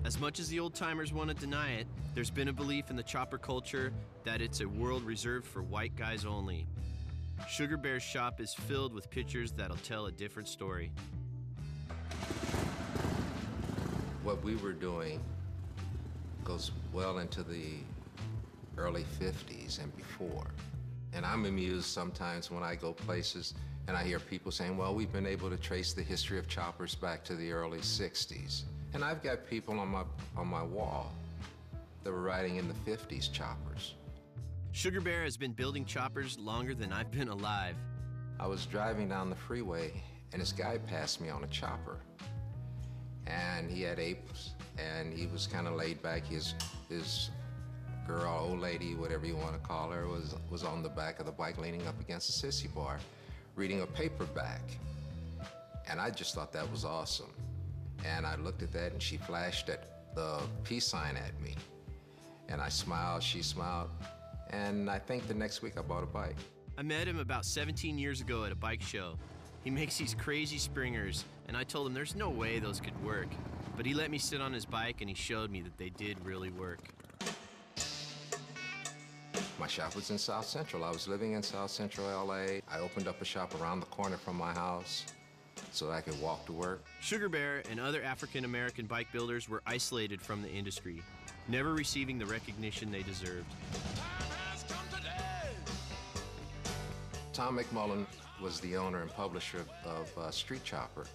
As much as the old-timers want to deny it, there's been a belief in the chopper culture that it's a world reserved for white guys only. Sugar Bear's shop is filled with pictures that'll tell a different story. What we were doing goes well into the early 50s and before. And I'm amused sometimes when I go places and I hear people saying, well, we've been able to trace the history of choppers back to the early 60s. And I've got people on my wall that were riding in the 50s choppers. Sugar Bear has been building choppers longer than I've been alive. I was driving down the freeway and this guy passed me on a chopper. And he had apes and he was kind of laid back. His girl, old lady, whatever you want to call her, was on the back of the bike leaning up against a sissy bar, reading a paperback. And I just thought that was awesome. And I looked at that and she flashed the peace sign at me. And I smiled, she smiled, and I think the next week I bought a bike. I met him about 17 years ago at a bike show. He makes these crazy springers, and I told him there's no way those could work. But he let me sit on his bike and he showed me that they did really work. My shop was in South Central. I was living in South Central LA. I opened up a shop around the corner from my house so that I could walk to work. Sugar Bear and other African-American bike builders were isolated from the industry, never receiving the recognition they deserved. Tom McMullen was the owner and publisher of Street Chopper,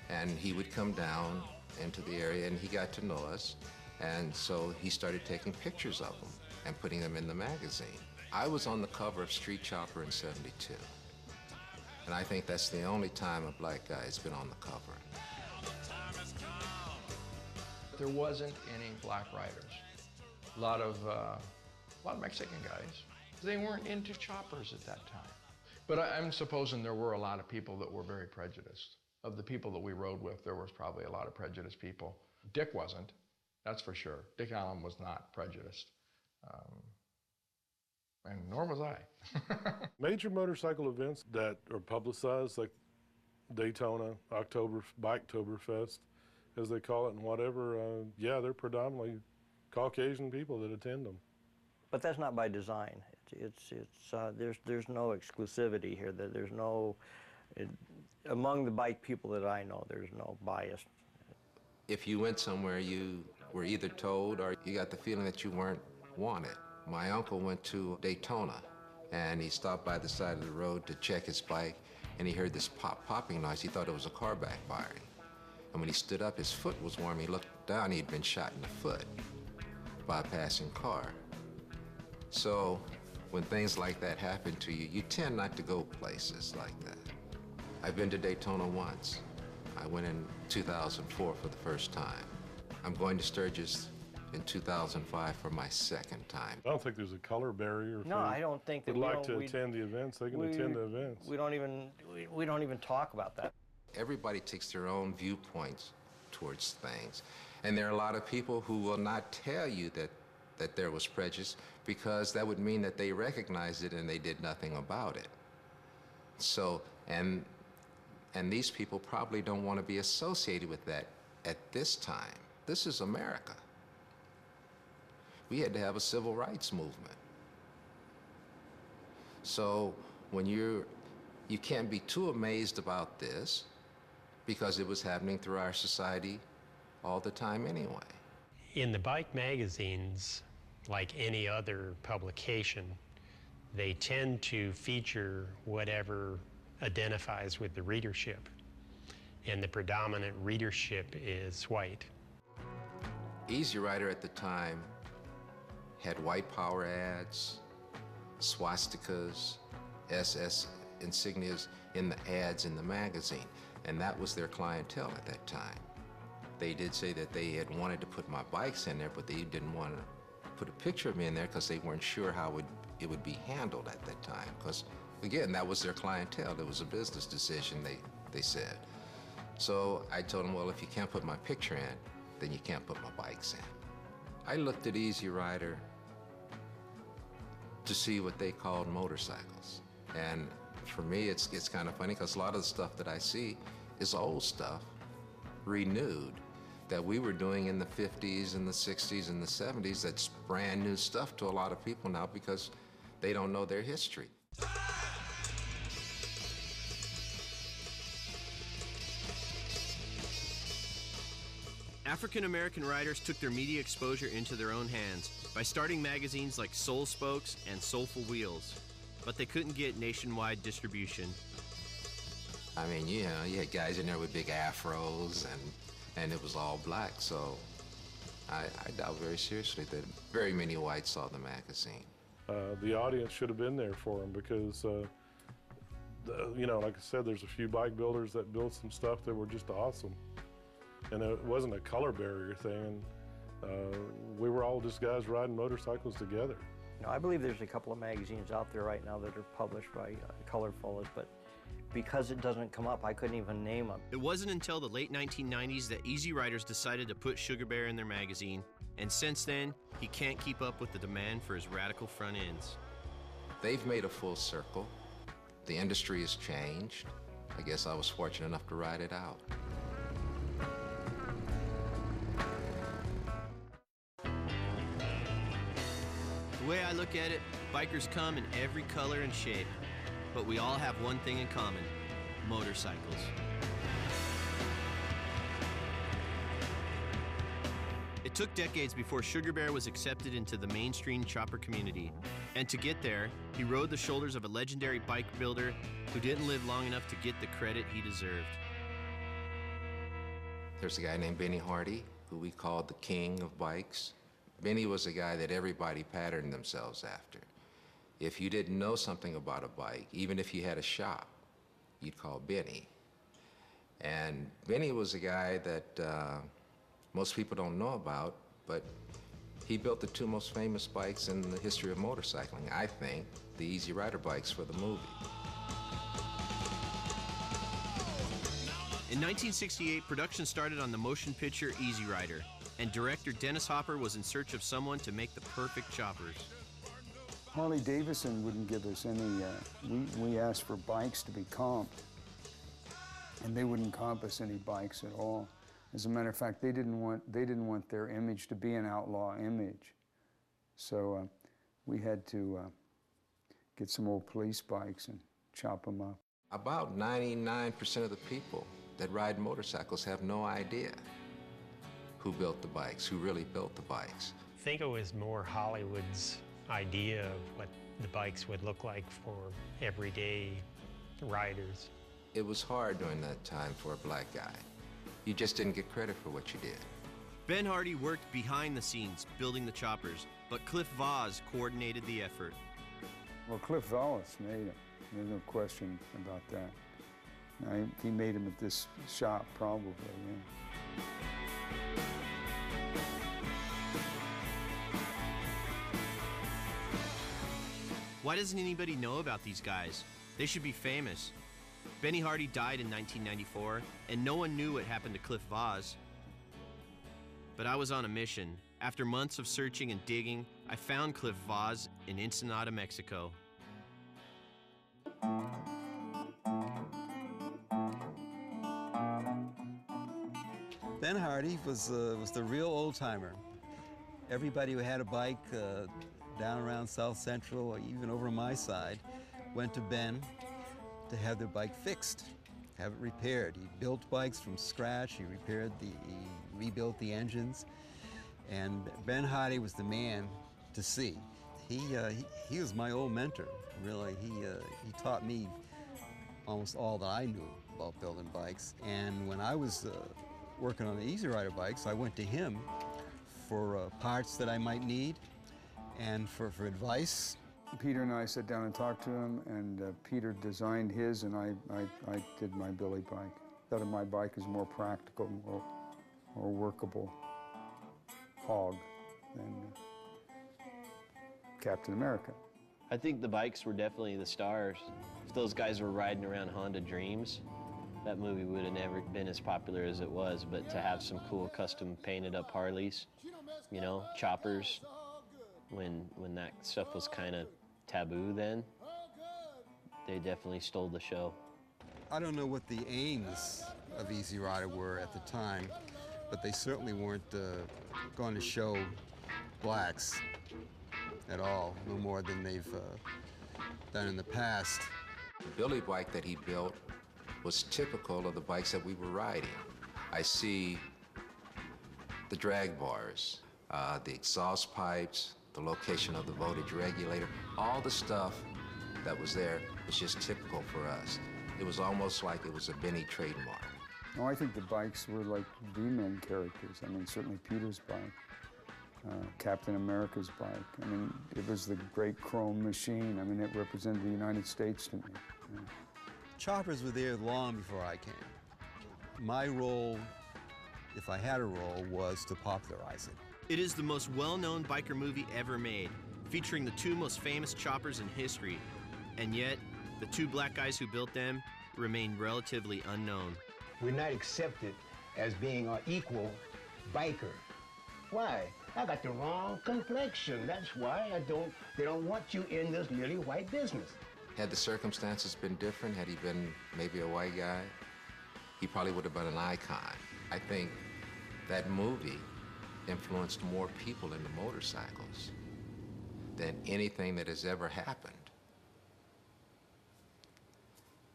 and he would come down into the area and he got to know us, and so he started taking pictures of them and putting them in the magazine. I was on the cover of Street Chopper in '72, and I think that's the only time a black guy has been on the cover. There wasn't any black riders. A lot of Mexican guys. They weren't into choppers at that time. But I'm supposing there were a lot of people that were very prejudiced. Of the people that we rode with, there was probably a lot of prejudiced people. Dick wasn't, that's for sure. Dick Allen was not prejudiced. And nor was I. Major motorcycle events that are publicized, like Daytona, Biketoberfest, as they call it, and whatever, yeah, they're predominantly Caucasian people that attend them. But that's not by design. There's no exclusivity here. There's no, among the bike people that I know, there's no bias. If you went somewhere, you were either told or you got the feeling that you weren't wanted. My uncle went to Daytona, and he stopped by the side of the road to check his bike, and he heard this popping noise. He thought it was a car backfiring. And when he stood up, his foot was warm. He looked down, he'd been shot in the foot by a passing car. So when things like that happen to you, you tend not to go places like that. I've been to Daytona once. I went in 2004 for the first time. I'm going to Sturgis in 2005 for my second time. I don't think there's a color barrier. No, I don't think that would like to attend the events. They can attend the events. We don't even talk about that. Everybody takes their own viewpoints towards things. And there are a lot of people who will not tell you that there was prejudice, because that would mean that they recognized it and they did nothing about it. So, and these people probably don't want to be associated with that at this time. This is America. We had to have a civil rights movement. So when you can't be too amazed about this, because it was happening through our society all the time anyway. In the bike magazines, like any other publication, they tend to feature whatever identifies with the readership, and the predominant readership is white. Easy Rider at the time had white power ads, swastikas, SS insignias in the ads in the magazine, and that was their clientele at that time. They did say that they had wanted to put my bikes in there, but they didn't want to put a picture of me in there because they weren't sure how it would be handled at that time. Because, again, that was their clientele. It was a business decision, they said. So I told them, well, if you can't put my picture in, then you can't put my bikes in. I looked at Easy Rider to see what they called motorcycles. And for me, it's kind of funny because a lot of the stuff that I see is old stuff, renewed. that we were doing in the 50s and the 60s and the 70s that's brand new stuff to a lot of people now because they don't know their history. African American riders took their media exposure into their own hands by starting magazines like Soul Spokes and Soulful Wheels, but they couldn't get nationwide distribution. I mean, you know, you had guys in there with big afros and it was all black, so I doubt very seriously that very many whites saw the magazine. The audience should have been there for them because, you know, like I said, there's a few bike builders that built some stuff that were just awesome. And it wasn't a color barrier thing. We were all just guys riding motorcycles together. You know, I believe there's a couple of magazines out there right now that are published by Colorful, but because it doesn't come up, I couldn't even name them. It wasn't until the late 1990s that Easy Riders decided to put Sugar Bear in their magazine, and since then, he can't keep up with the demand for his radical front ends. They've made a full circle. The industry has changed. I guess I was fortunate enough to ride it out. The way I look at it, bikers come in every color and shape, but we all have one thing in common: motorcycles. It took decades before Sugar Bear was accepted into the mainstream chopper community. And to get there, he rode the shoulders of a legendary bike builder who didn't live long enough to get the credit he deserved. There's a guy named Benny Hardy, who we called the king of bikes. Benny was a guy that everybody patterned themselves after. If you didn't know something about a bike, even if you had a shop, you'd call Benny. And Benny was a guy that most people don't know about, but he built the two most famous bikes in the history of motorcycling, I think, the Easy Rider bikes for the movie. In 1968, production started on the motion picture Easy Rider, and director Dennis Hopper was in search of someone to make the perfect choppers. Harley Davidson wouldn't give us any, we asked for bikes to be comped, and they wouldn't comp us any bikes at all. As a matter of fact, they didn't want their image to be an outlaw image. So we had to get some old police bikes and chop them up. About 99% of the people that ride motorcycles have no idea who built the bikes, who really built the bikes. I think it was more Hollywood's idea of what the bikes would look like for everyday riders. It was hard during that time for a black guy. You just didn't get credit for what you did. Ben Hardy worked behind the scenes building the choppers, but Cliff Voss coordinated the effort. Well, Cliff Wallace made them. There's no question about that. He made them at this shop, probably, yeah. Why doesn't anybody know about these guys? They should be famous. Benny Hardy died in 1994, and no one knew what happened to Cliff Voss. But I was on a mission. After months of searching and digging, I found Cliff Voss in Ensenada, Mexico. Ben Hardy was the real old-timer. Everybody who had a bike down around South Central, or even over my side, went to Ben to have their bike fixed, have it repaired. He built bikes from scratch. He rebuilt the engines, and Ben Hardy was the man to see. He was my old mentor, really. He taught me almost all that I knew about building bikes. And when I was working on the Easy Rider bikes, I went to him for parts that I might need and for advice. Peter and I sat down and talked to him, and Peter designed his, and I did my Billy bike. Thought my bike is more practical, more workable hog than Captain America. I think the bikes were definitely the stars. If those guys were riding around Honda Dreams, that movie would have never been as popular as it was, but to have some cool custom painted up Harleys, you know, choppers, when that stuff was kind of taboo then, they definitely stole the show. I don't know what the aims of Easy Rider were at the time, but they certainly weren't going to show blacks at all, no more than they've done in the past. The Billy bike that he built was typical of the bikes that we were riding. I see the drag bars, the exhaust pipes, the location of the voltage regulator, all the stuff that was there was just typical for us. It was almost like it was a Benny trademark. No, I think the bikes were like V-Men characters. I mean, certainly Peter's bike, Captain America's bike. I mean, it was the great chrome machine. I mean, it represented the United States to me. Yeah. Choppers were there long before I came. My role, if I had a role, was to popularize it. It is the most well-known biker movie ever made, featuring the two most famous choppers in history. And yet, the two black guys who built them remain relatively unknown. We're not accepted as being an equal biker. Why? I got the wrong complexion. That's why they don't want you in this lily white business. Had the circumstances been different, had he been maybe a white guy, he probably would have been an icon. I think that movie influenced more people into motorcycles than anything that has ever happened.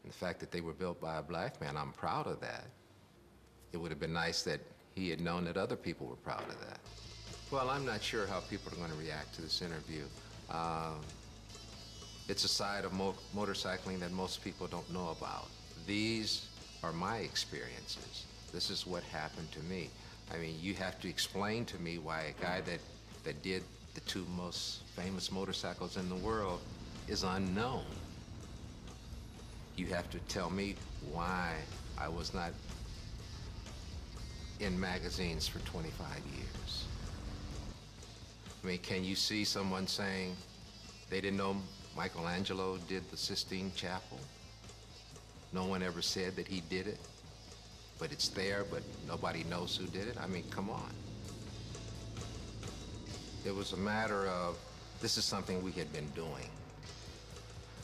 And the fact that they were built by a black man, I'm proud of that. It would have been nice that he had known that other people were proud of that. Well, I'm not sure how people are going to react to this interview. It's a side of motorcycling that most people don't know about. These are my experiences. This is what happened to me. I mean, you have to explain to me why a guy that did the two most famous motorcycles in the world is unknown. You have to tell me why I was not in magazines for 25 years. I mean, can you see someone saying they didn't know Michelangelo did the Sistine Chapel? No one ever said that he did it, but it's there, but nobody knows who did it? I mean, come on. It was a matter of, this is something we had been doing.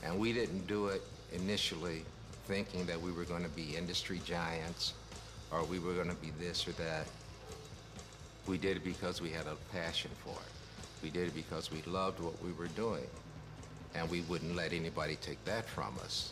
And we didn't do it initially thinking that we were going to be industry giants or we were going to be this or that. We did it because we had a passion for it. We did it because we loved what we were doing. And we wouldn't let anybody take that from us.